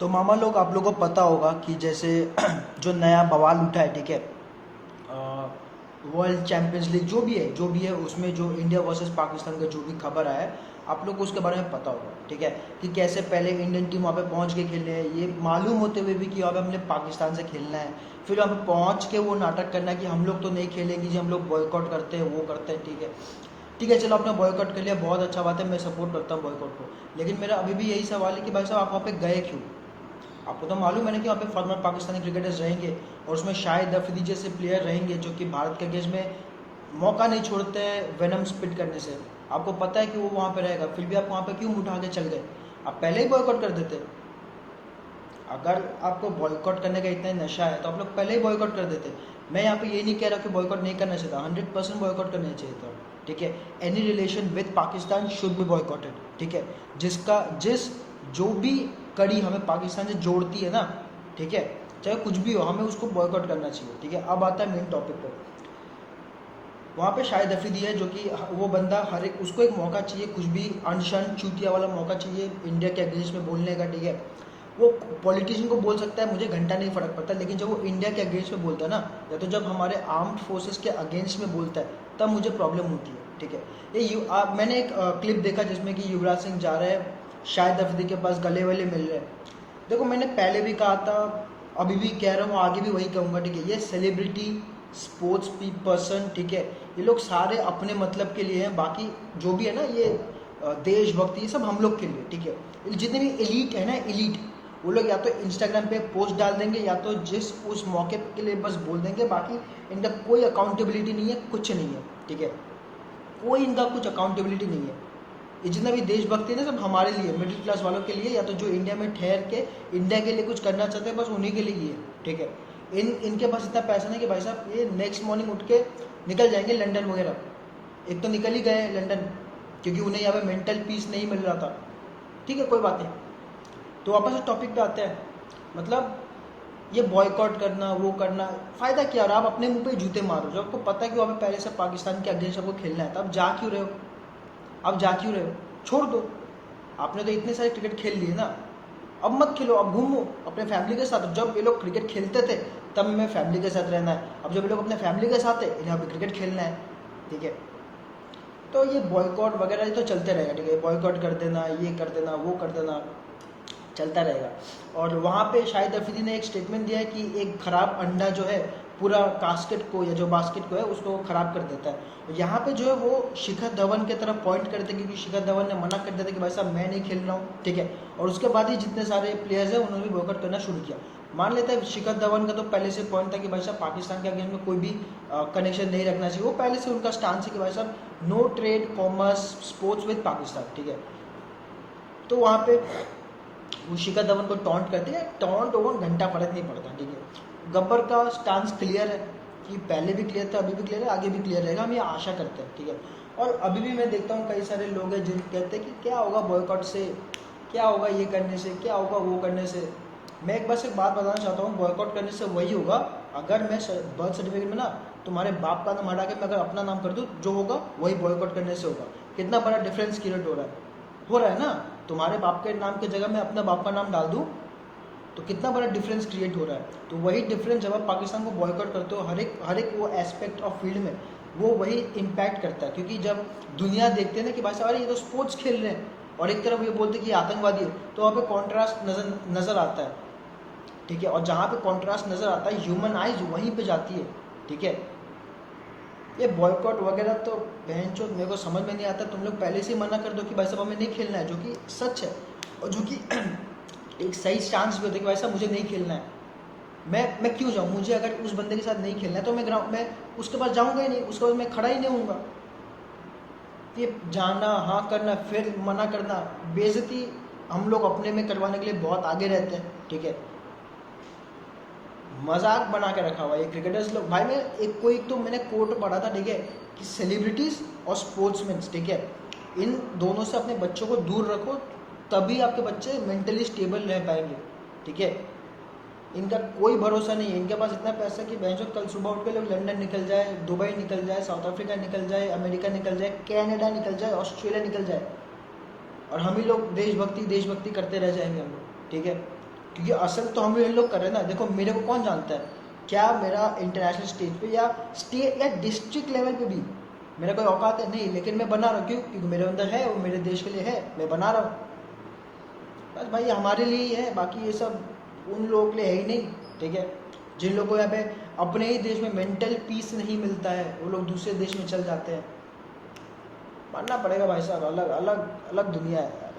तो मामा लोग, आप लोगों को पता होगा कि जैसे जो नया बवाल उठा है, ठीक है, वर्ल्ड चैंपियंस लीग जो भी है उसमें जो इंडिया वर्सेस पाकिस्तान का जो भी खबर आया है, आप लोग को उसके बारे में पता होगा, ठीक है, कि कैसे पहले इंडियन टीम वहाँ पे पहुँच के खेलने हैं, ये मालूम होते हुए भी कि वहाँ पे हमने पाकिस्तान से खेलना है, फिर वहाँ पे पहुँच के वो नाटक करना है कि हम लोग तो नहीं खेलेंगे जी, हम लोग बॉयकॉट करते हैं, वो करते हैं, ठीक है। ठीक है, चलो आपने बॉयकॉट कर लिया, बहुत अच्छा बात है, मैं सपोर्ट करता हूँ बॉयकॉट को। लेकिन मेरा अभी भी यही सवाल है कि भाई साहब, आप वहाँ पे गए क्यों? आपको तो मालूम है ना कि वहाँ पे फॉर्मर पाकिस्तानी क्रिकेटर्स रहेंगे, और उसमें शाहिद अफरीदी जैसे प्लेयर रहेंगे जो कि भारत के अगेंस्ट में मौका नहीं छोड़ते हैं वेनम स्पिट करने से। आपको पता है कि वो वहाँ पे रहेगा, फिर भी आप वहाँ पे क्यों उठा के चल गए? आप पहले ही बॉयकॉट कर देते। अगर आपको बॉयकॉट करने का इतना ही नशा है तो आप लोग पहले ही बॉयकॉट कर देते। मैं यहाँ पे ये नहीं कह रहा कि बॉयकॉट नहीं करना चाहिए था, 100% बॉयकॉट करना चाहिए था, ठीक है। Any relation with Pakistan should be boycotted, ठीक है। जो भी कड़ी हमें पाकिस्तान से जोड़ती है ना, ठीक है, चाहे कुछ भी हो, हमें उसको बॉयकॉट करना चाहिए, ठीक है। अब आता है मेन टॉपिक पर। वहाँ पे शाहिद अफरीदी है जो कि वो बंदा हर एक, उसको एक मौका चाहिए, कुछ भी अनशन चूतिया वाला मौका चाहिए इंडिया के अगेंस्ट में बोलने का, ठीक है। वो पॉलिटिशियन को बोल सकता है, मुझे घंटा नहीं फर्क पड़ता, लेकिन जब वो इंडिया के अगेंस्ट में बोलता है ना, या तो जब हमारे आर्म्ड फोर्सेस के अगेंस्ट में बोलता है, तब मुझे प्रॉब्लम होती है, ठीक है। मैंने एक क्लिप देखा जिसमें कि युवराज सिंह जा रहे हैं शाहिद अफरीदी के पास, गले वले मिल रहे हैं। देखो, मैंने पहले भी कहा था, अभी भी कह रहा हूँ, आगे भी वही कहूँगा, ठीक है। ये सेलिब्रिटी, स्पोर्ट्स पर्सन, ठीक है, ये लोग सारे अपने मतलब के लिए हैं, बाकी जो भी है ना, ये देशभक्ति, ये सब हम लोग के लिए, ठीक है। जितने भी एलीट है ना, एलीट, वो लोग या तो इंस्टाग्राम पे पोस्ट डाल देंगे, या तो जिस उस मौके के लिए बस बोल देंगे, बाकी इनका कोई अकाउंटेबिलिटी नहीं है, कुछ नहीं है, ठीक है। कोई इनका कुछ अकाउंटेबिलिटी नहीं है। ये जितना भी देशभक्ति है ना, सब हमारे लिए, मिडिल क्लास वालों के लिए, या तो जो इंडिया में ठहर के इंडिया के लिए कुछ करना चाहते हैं, बस उन्हीं के लिए ये, ठीक है। इनके पास इतना पैसा नहीं कि भाई साहब ये नेक्स्ट मॉर्निंग उठ के निकल जाएंगे लंदन वगैरह। एक तो निकल ही गए लंदन, क्योंकि उन्हें यहाँ पे मेंटल पीस नहीं मिल रहा था, ठीक है, कोई बात नहीं। तो वापस उस टॉपिक पे आते हैं। मतलब ये बॉयकॉट करना, वो करना, फ़ायदा क्या? और आप अपने मुंह पे जूते मारो, जब आपको पता है कि वहाँ पे पहले से पाकिस्तान के अगेंस्ट आपको खेलना है, तब जा क्यों रहे हो? अब जा क्यों रहे हो? छोड़ दो। आपने तो इतने सारे क्रिकेट खेल लिए ना, अब मत खेलो, अब घूमो अपने फैमिली के साथ। जब ये लोग क्रिकेट खेलते थे तब हमें फैमिली के साथ रहना है, अब जब ये लोग अपने फैमिली के साथ है, इन्हें अभी क्रिकेट खेलना है, ठीक है। तो ये बॉयकॉट वगैरह ये तो चलते रहेगा, ठीक है। बॉयकॉट कर देना, ये कर देना, वो कर देना, चलता रहेगा। और वहाँ पे शाहिद अफरीदी ने एक स्टेटमेंट दिया है कि एक ख़राब अंडा जो है पूरा कास्केट को, या जो बास्केट को है, उसको ख़राब कर देता है। यहाँ पे जो है वो शिखर धवन के तरफ पॉइंट करते, क्योंकि शिखर धवन ने मना कर दिया था कि भाई साहब मैं नहीं खेल रहा हूँ, ठीक है। और उसके बाद ही जितने सारे प्लेयर्स हैं उन्होंने भी बॉयकॉट करना शुरू किया। मान लेते हैं शिखर धवन का तो पहले से पॉइंट था कि भाई साहब पाकिस्तान के अगेंस्ट में कोई भी कनेक्शन नहीं रखना चाहिए, वो पहले से उनका स्टांस है कि भाई साहब no trade commerce sports with Pakistan, ठीक है। तो वहाँ पे वो शिखर धवन को टॉन्ट करते हैं, टॉन्ट ओवन घंटा फर्क नहीं पड़ता, ठीक है। गब्बर का स्टांस क्लियर है, कि पहले भी क्लियर था, अभी भी क्लियर है, आगे भी क्लियर रहेगा, हम ये आशा करते हैं, ठीक है। और अभी भी मैं देखता हूँ कई सारे लोग हैं जिन कहते हैं कि क्या होगा बॉयकॉट से, क्या होगा ये करने से, क्या होगा वो करने से। मैं एक बस एक बात बताना चाहता हूँ, बॉयकॉट करने से वही होगा, अगर मैं बर्थ सर्टिफिकेट में ना तुम्हारे बाप का नाम हटा के मैं अगर अपना नाम कर दूँ, जो होगा वही बॉयकॉट करने से होगा। कितना बड़ा डिफरेंस क्रिएट हो रहा है ना। तुम्हारे बाप के नाम की जगह मैं अपना बाप का नाम डाल दूँ, तो कितना बड़ा डिफरेंस क्रिएट हो रहा है। तो वही डिफरेंस जब आप पाकिस्तान को बॉयकॉट करते हो, हर एक वो एस्पेक्ट ऑफ फील्ड में वो वही इम्पैक्ट करता है। क्योंकि जब दुनिया देखते हैं ना कि भाई साहब अरे ये तो स्पोर्ट्स खेल रहे हैं, और एक तरफ ये बोलते हैं कि आतंकवादी है, तो वहाँ पे कॉन्ट्रास्ट नज़र आता है, ठीक है। और जहाँ पे कॉन्ट्रास्ट नज़र आता है, ह्यूमन आइज वहीं पे जाती है, ठीक है। ये बॉयकॉट वगैरह तो बहन चोद मेरे को समझ में नहीं आता। तुम लोग पहले से ही मना कर दो कि भाई साहब हमें नहीं खेलना है, जो कि सच है, और जो कि एक सही चांस भी होता है कि भाई साहब मुझे नहीं खेलना है। मैं क्यों जाऊँ? मुझे अगर उस बंदे के साथ नहीं खेलना है तो मैं उसके पास जाऊँगा ही नहीं, उसके बाद मैं खड़ा ही नहीं होऊंगा। ये जाना, हाँ करना, फिर मना करना, बेइज्जती हम लोग अपने में करवाने के लिए बहुत आगे रहते हैं, ठीक है। मजाक बना के रखा हुआ है ये क्रिकेटर्स लोग। भाई मैं तो मैंने कोट पढ़ा था, ठीक है, कि सेलिब्रिटीज़ और स्पोर्ट्समैन, ठीक है, इन दोनों से अपने बच्चों को दूर रखो, तभी आपके बच्चे मेंटली स्टेबल रह पाएंगे, ठीक है। इनका कोई भरोसा नहीं है, इनके पास इतना पैसा कि बहन कल सुबह उठ के लोग लंदन निकल जाए, दुबई निकल जाए, साउथ अफ्रीका निकल जाए, अमेरिका निकल जाए, कनाडा निकल जाए, ऑस्ट्रेलिया निकल जाए, और हम ही लोग देशभक्ति करते रह जाएंगे हम लोग, ठीक है। क्योंकि असल तो हम ये लोग कर रहे हैं ना। देखो मेरे को कौन जानता है, क्या मेरा इंटरनेशनल स्टेज पे या स्टेट या डिस्ट्रिक्ट लेवल पे भी मेरा कोई औकात है? नहीं, लेकिन मैं बना रहा हूँ। क्यों? क्योंकि मेरे अंदर है, वो मेरे देश के लिए है, मैं बना रहा हूँ। बस भाई हमारे लिए ही है, बाकी ये सब उन लोगों के लिए है ही नहीं। ठीक है, जिन लोगों को यहाँ पे अपने ही देश में मेंटल पीस नहीं मिलता है, वो लोग दूसरे देश में चल जाते हैं। मानना पड़ेगा भाई साहब, अलग अलग अलग दुनिया है।